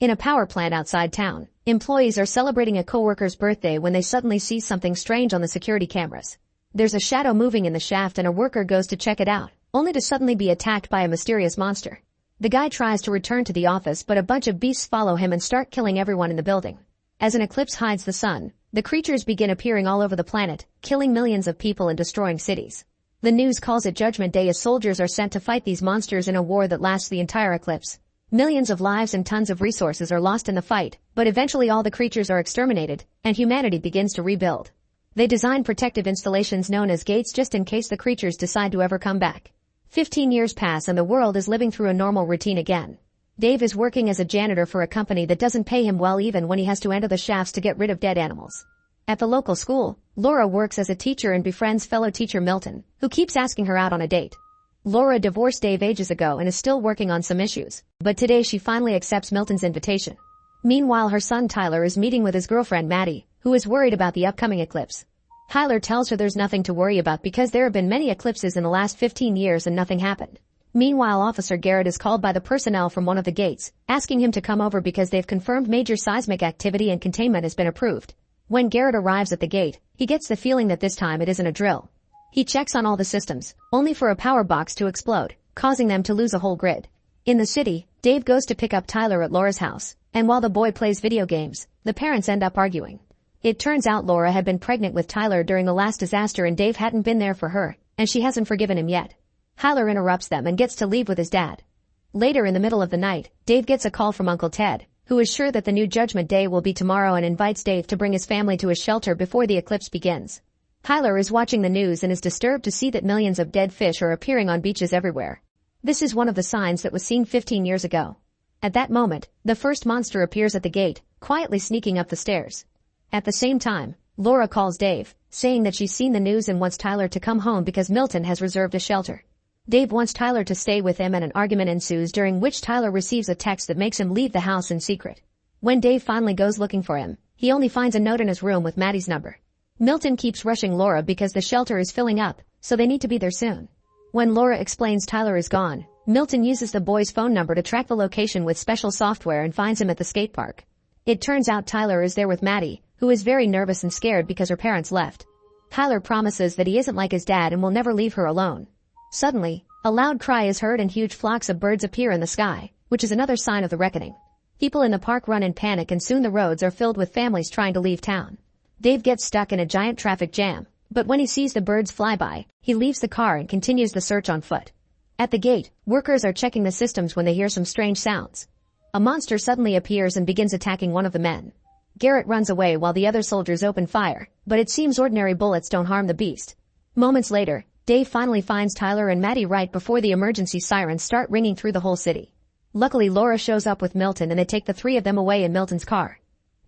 In a power plant outside town, employees are celebrating a coworker's birthday when they suddenly see something strange on the security cameras. There's a shadow moving in the shaft and a worker goes to check it out, only to suddenly be attacked by a mysterious monster. The guy tries to return to the office, but a bunch of beasts follow him and start killing everyone in the building. As an eclipse hides the sun, the creatures begin appearing all over the planet, killing millions of people and destroying cities. The news calls it Judgment Day as soldiers are sent to fight these monsters in a war that lasts the entire eclipse. Millions of lives and tons of resources are lost in the fight, but eventually all the creatures are exterminated, and humanity begins to rebuild. They design protective installations known as gates just in case the creatures decide to ever come back. 15 years pass and the world is living through a normal routine again. Dave is working as a janitor for a company that doesn't pay him well even when he has to enter the shafts to get rid of dead animals. At the local school, Laura works as a teacher and befriends fellow teacher Milton, who keeps asking her out on a date. Laura divorced Dave ages ago and is still working on some issues, but today she finally accepts Milton's invitation. Meanwhile, her son Tyler is meeting with his girlfriend Maddie, who is worried about the upcoming eclipse. Tyler tells her there's nothing to worry about because there have been many eclipses in the last 15 years and nothing happened. Meanwhile, Officer Garrett is called by the personnel from one of the gates, asking him to come over because they've confirmed major seismic activity and containment has been approved. When Garrett arrives at the gate, he gets the feeling that this time it isn't a drill. He checks on all the systems, only for a power box to explode, causing them to lose a whole grid. In the city, Dave goes to pick up Tyler at Laura's house, and while the boy plays video games, the parents end up arguing. It turns out Laura had been pregnant with Tyler during the last disaster and Dave hadn't been there for her, and she hasn't forgiven him yet. Tyler interrupts them and gets to leave with his dad. Later in the middle of the night, Dave gets a call from Uncle Ted, who is sure that the new Judgment Day will be tomorrow and invites Dave to bring his family to a shelter before the eclipse begins. Tyler is watching the news and is disturbed to see that millions of dead fish are appearing on beaches everywhere. This is one of the signs that was seen 15 years ago. At that moment, the first monster appears at the gate, quietly sneaking up the stairs. At the same time, Laura calls Dave, saying that she's seen the news and wants Tyler to come home because Milton has reserved a shelter. Dave wants Tyler to stay with him and an argument ensues during which Tyler receives a text that makes him leave the house in secret. When Dave finally goes looking for him, he only finds a note in his room with Maddie's number. Milton keeps rushing Laura because the shelter is filling up, so they need to be there soon. When Laura explains Tyler is gone, Milton uses the boy's phone number to track the location with special software and finds him at the skate park. It turns out Tyler is there with Maddie, who is very nervous and scared because her parents left. Tyler promises that he isn't like his dad and will never leave her alone. Suddenly, a loud cry is heard and huge flocks of birds appear in the sky, which is another sign of the reckoning. People in the park run in panic and soon the roads are filled with families trying to leave town. Dave gets stuck in a giant traffic jam, but when he sees the birds fly by, he leaves the car and continues the search on foot. At the gate, workers are checking the systems when they hear some strange sounds. A monster suddenly appears and begins attacking one of the men. Garrett runs away while the other soldiers open fire, but it seems ordinary bullets don't harm the beast. Moments later, Dave finally finds Tyler and Maddie right before the emergency sirens start ringing through the whole city. Luckily, Laura shows up with Milton and they take the three of them away in Milton's car.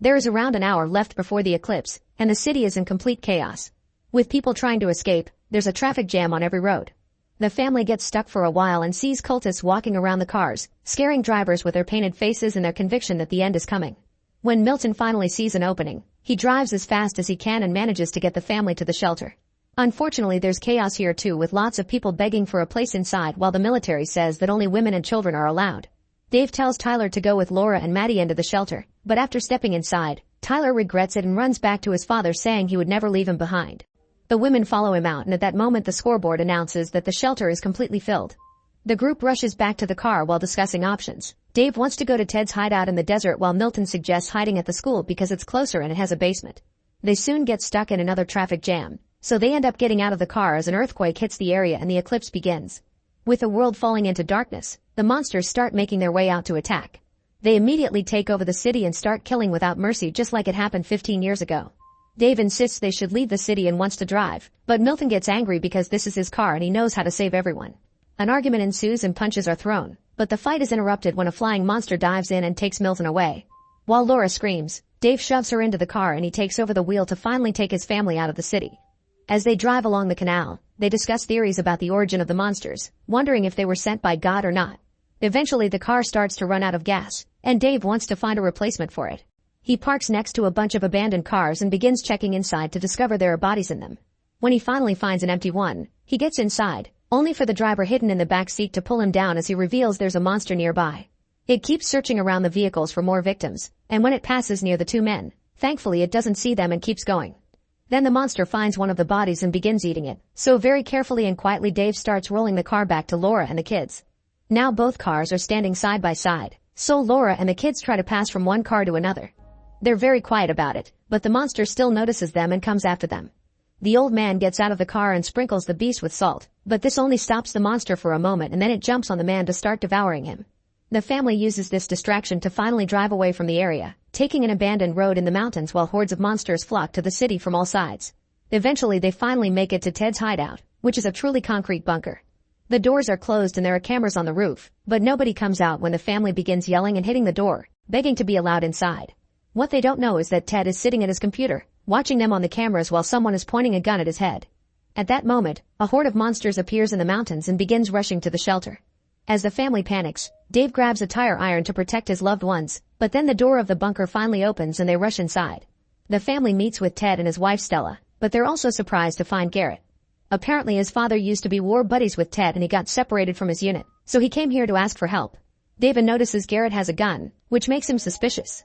There is around an hour left before the eclipse, and the city is in complete chaos. With people trying to escape, there's a traffic jam on every road. The family gets stuck for a while and sees cultists walking around the cars, scaring drivers with their painted faces and their conviction that the end is coming. When Milton finally sees an opening, he drives as fast as he can and manages to get the family to the shelter. Unfortunately, there's chaos here too, with lots of people begging for a place inside while the military says that only women and children are allowed. Dave tells Tyler to go with Laura and Maddie into the shelter, but after stepping inside, Tyler regrets it and runs back to his father saying he would never leave him behind. The women follow him out and at that moment the scoreboard announces that the shelter is completely filled. The group rushes back to the car while discussing options. Dave wants to go to Ted's hideout in the desert while Milton suggests hiding at the school because it's closer and it has a basement. They soon get stuck in another traffic jam, so they end up getting out of the car as an earthquake hits the area and the eclipse begins. With the world falling into darkness, the monsters start making their way out to attack. They immediately take over the city and start killing without mercy just like it happened 15 years ago. Dave insists they should leave the city and wants to drive, but Milton gets angry because this is his car and he knows how to save everyone. An argument ensues and punches are thrown, but the fight is interrupted when a flying monster dives in and takes Milton away. While Laura screams, Dave shoves her into the car and he takes over the wheel to finally take his family out of the city. As they drive along the canal, they discuss theories about the origin of the monsters, wondering if they were sent by God or not. Eventually the car starts to run out of gas, and Dave wants to find a replacement for it. He parks next to a bunch of abandoned cars and begins checking inside to discover there are bodies in them. When he finally finds an empty one, he gets inside, only for the driver hidden in the back seat to pull him down as he reveals there's a monster nearby. It keeps searching around the vehicles for more victims, and when it passes near the two men, thankfully it doesn't see them and keeps going. Then the monster finds one of the bodies and begins eating it, so very carefully and quietly Dave starts rolling the car back to Laura and the kids. Now both cars are standing side by side, so Laura and the kids try to pass from one car to another. They're very quiet about it, but the monster still notices them and comes after them. The old man gets out of the car and sprinkles the beast with salt, but this only stops the monster for a moment and then it jumps on the man to start devouring him. The family uses this distraction to finally drive away from the area, taking an abandoned road in the mountains while hordes of monsters flock to the city from all sides. Eventually they finally make it to Ted's hideout, which is a truly concrete bunker. The doors are closed and there are cameras on the roof, but nobody comes out when the family begins yelling and hitting the door, begging to be allowed inside. What they don't know is that Ted is sitting at his computer, watching them on the cameras while someone is pointing a gun at his head. At that moment, a horde of monsters appears in the mountains and begins rushing to the shelter. As the family panics, Dave grabs a tire iron to protect his loved ones, but then the door of the bunker finally opens and they rush inside. The family meets with Ted and his wife Stella, but they're also surprised to find Garrett. Apparently his father used to be war buddies with Ted and he got separated from his unit, so he came here to ask for help. David notices Garrett has a gun, which makes him suspicious.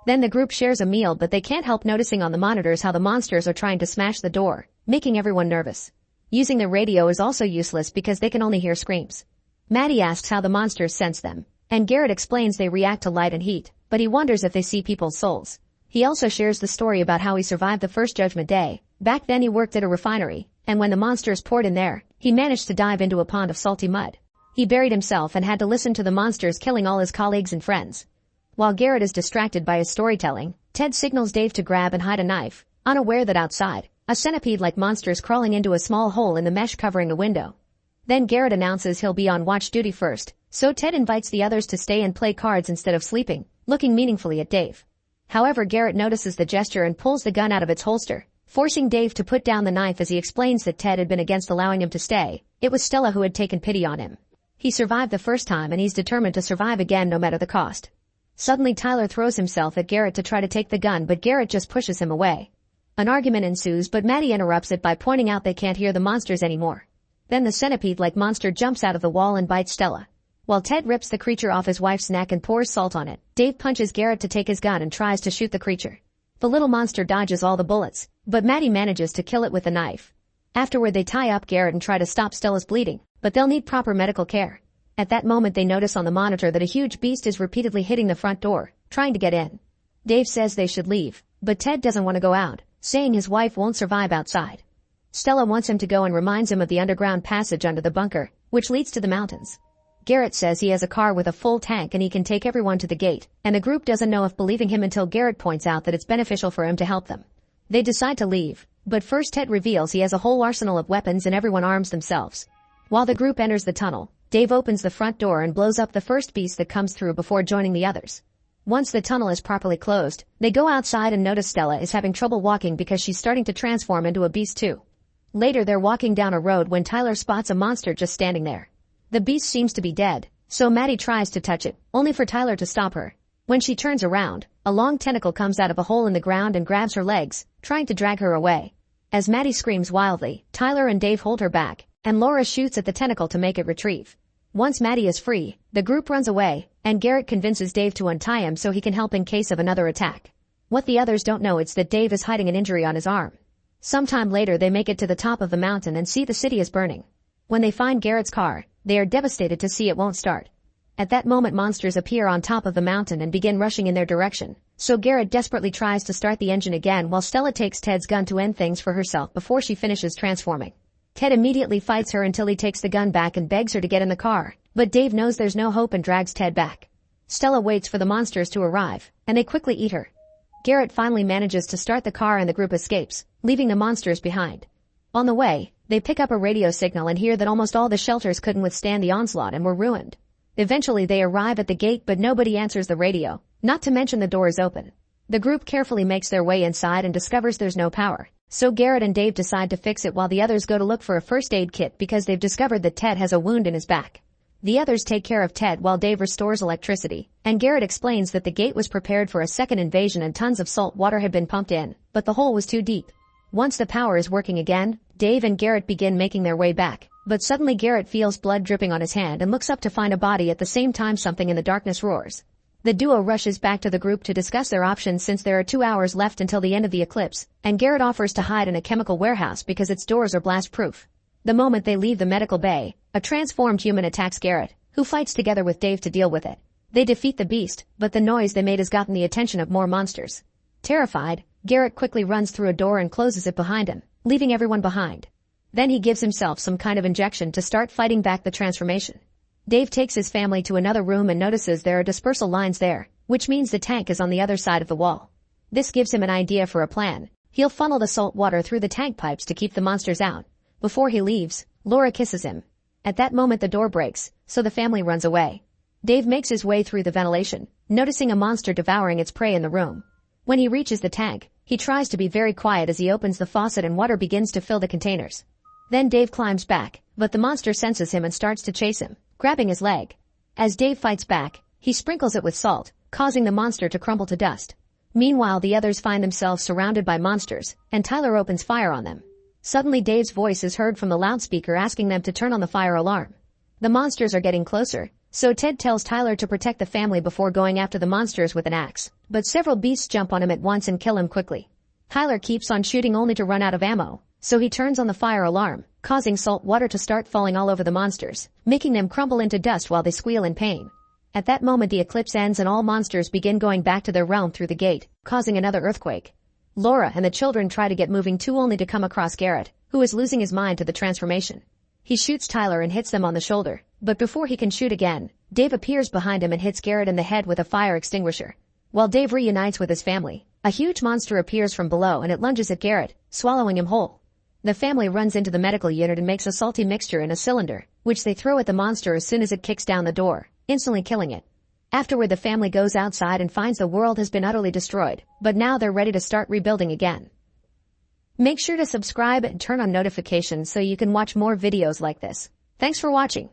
Then the group shares a meal but they can't help noticing on the monitors how the monsters are trying to smash the door, making everyone nervous. Using the radio is also useless because they can only hear screams. Maddie asks how the monsters sense them, and Garrett explains they react to light and heat, but he wonders if they see people's souls. He also shares the story about how he survived the first Judgment Day. Back then he worked at a refinery, and when the monsters poured in there, he managed to dive into a pond of salty mud. He buried himself and had to listen to the monsters killing all his colleagues and friends. While Garrett is distracted by his storytelling, Ted signals Dave to grab and hide a knife, unaware that outside, a centipede-like monster is crawling into a small hole in the mesh covering a window. Then Garrett announces he'll be on watch duty first, so Ted invites the others to stay and play cards instead of sleeping, looking meaningfully at Dave. However, Garrett notices the gesture and pulls the gun out of its holster, forcing Dave to put down the knife as he explains that Ted had been against allowing him to stay. It was Stella who had taken pity on him. He survived the first time and he's determined to survive again no matter the cost. Suddenly Tyler throws himself at Garrett to try to take the gun but Garrett just pushes him away. An argument ensues but Maddie interrupts it by pointing out they can't hear the monsters anymore. Then the centipede-like monster jumps out of the wall and bites Stella. While Ted rips the creature off his wife's neck and pours salt on it, Dave punches Garrett to take his gun and tries to shoot the creature. The little monster dodges all the bullets, but Maddie manages to kill it with a knife. Afterward they tie up Garrett and try to stop Stella's bleeding, but they'll need proper medical care. At that moment they notice on the monitor that a huge beast is repeatedly hitting the front door, trying to get in. Dave says they should leave, but Ted doesn't want to go out, saying his wife won't survive outside. Stella wants him to go and reminds him of the underground passage under the bunker, which leads to the mountains. Garrett says he has a car with a full tank and he can take everyone to the gate, and the group doesn't know if believing him until Garrett points out that it's beneficial for him to help them. They decide to leave, but first Ted reveals he has a whole arsenal of weapons and everyone arms themselves. While the group enters the tunnel, Dave opens the front door and blows up the first beast that comes through before joining the others. Once the tunnel is properly closed, they go outside and notice Stella is having trouble walking because she's starting to transform into a beast too. Later they're walking down a road when Tyler spots a monster just standing there. The beast seems to be dead, so Maddie tries to touch it, only for Tyler to stop her. When she turns around, a long tentacle comes out of a hole in the ground and grabs her legs, trying to drag her away. As Maddie screams wildly, Tyler and Dave hold her back, and Laura shoots at the tentacle to make it retrieve. Once Maddie is free, the group runs away, and Garrett convinces Dave to untie him so he can help in case of another attack. What the others don't know is that Dave is hiding an injury on his arm. Sometime later they make it to the top of the mountain and see the city is burning. When they find Garrett's car, they are devastated to see it won't start. At that moment monsters appear on top of the mountain and begin rushing in their direction, so Garrett desperately tries to start the engine again while Stella takes Ted's gun to end things for herself before she finishes transforming. Ted immediately fights her until he takes the gun back and begs her to get in the car, but Dave knows there's no hope and drags Ted back. Stella waits for the monsters to arrive, and they quickly eat her. Garrett finally manages to start the car and the group escapes, leaving the monsters behind. On the way, they pick up a radio signal and hear that almost all the shelters couldn't withstand the onslaught and were ruined. Eventually they arrive at the gate but nobody answers the radio, not to mention the door is open. The group carefully makes their way inside and discovers there's no power, so Garrett and Dave decide to fix it while the others go to look for a first aid kit because they've discovered that Ted has a wound in his back. The others take care of Ted while Dave restores electricity, and Garrett explains that the gate was prepared for a second invasion and tons of salt water had been pumped in, but the hole was too deep. Once the power is working again, Dave and Garrett begin making their way back. But suddenly Garrett feels blood dripping on his hand and looks up to find a body. At the same time, something in the darkness roars. The duo rushes back to the group to discuss their options since there are 2 hours left until the end of the eclipse, and Garrett offers to hide in a chemical warehouse because its doors are blast-proof. The moment they leave the medical bay, a transformed human attacks Garrett, who fights together with Dave to deal with it. They defeat the beast, but the noise they made has gotten the attention of more monsters. Terrified, Garrett quickly runs through a door and closes it behind him, leaving everyone behind. Then he gives himself some kind of injection to start fighting back the transformation. Dave takes his family to another room and notices there are dispersal lines there, which means the tank is on the other side of the wall. This gives him an idea for a plan. He'll funnel the salt water through the tank pipes to keep the monsters out. Before he leaves, Laura kisses him. At that moment the door breaks, so the family runs away. Dave makes his way through the ventilation, noticing a monster devouring its prey in the room. When he reaches the tank, he tries to be very quiet as he opens the faucet and water begins to fill the containers. Then Dave climbs back, but the monster senses him and starts to chase him, grabbing his leg. As Dave fights back, he sprinkles it with salt, causing the monster to crumble to dust. Meanwhile, the others find themselves surrounded by monsters, and Tyler opens fire on them. Suddenly Dave's voice is heard from the loudspeaker asking them to turn on the fire alarm. The monsters are getting closer, so Ted tells Tyler to protect the family before going after the monsters with an axe, but several beasts jump on him at once and kill him quickly. Tyler keeps on shooting only to run out of ammo, so he turns on the fire alarm, causing salt water to start falling all over the monsters, making them crumble into dust while they squeal in pain. At that moment the eclipse ends and all monsters begin going back to their realm through the gate, causing another earthquake. Laura and the children try to get moving too only to come across Garrett, who is losing his mind to the transformation. He shoots Tyler and hits them on the shoulder, but before he can shoot again, Dave appears behind him and hits Garrett in the head with a fire extinguisher. While Dave reunites with his family, a huge monster appears from below and it lunges at Garrett, swallowing him whole. The family runs into the medical unit and makes a salty mixture in a cylinder, which they throw at the monster as soon as it kicks down the door, instantly killing it. Afterward the family goes outside and finds the world has been utterly destroyed, but now they're ready to start rebuilding again. Make sure to subscribe and turn on notifications so you can watch more videos like this. Thanks for watching.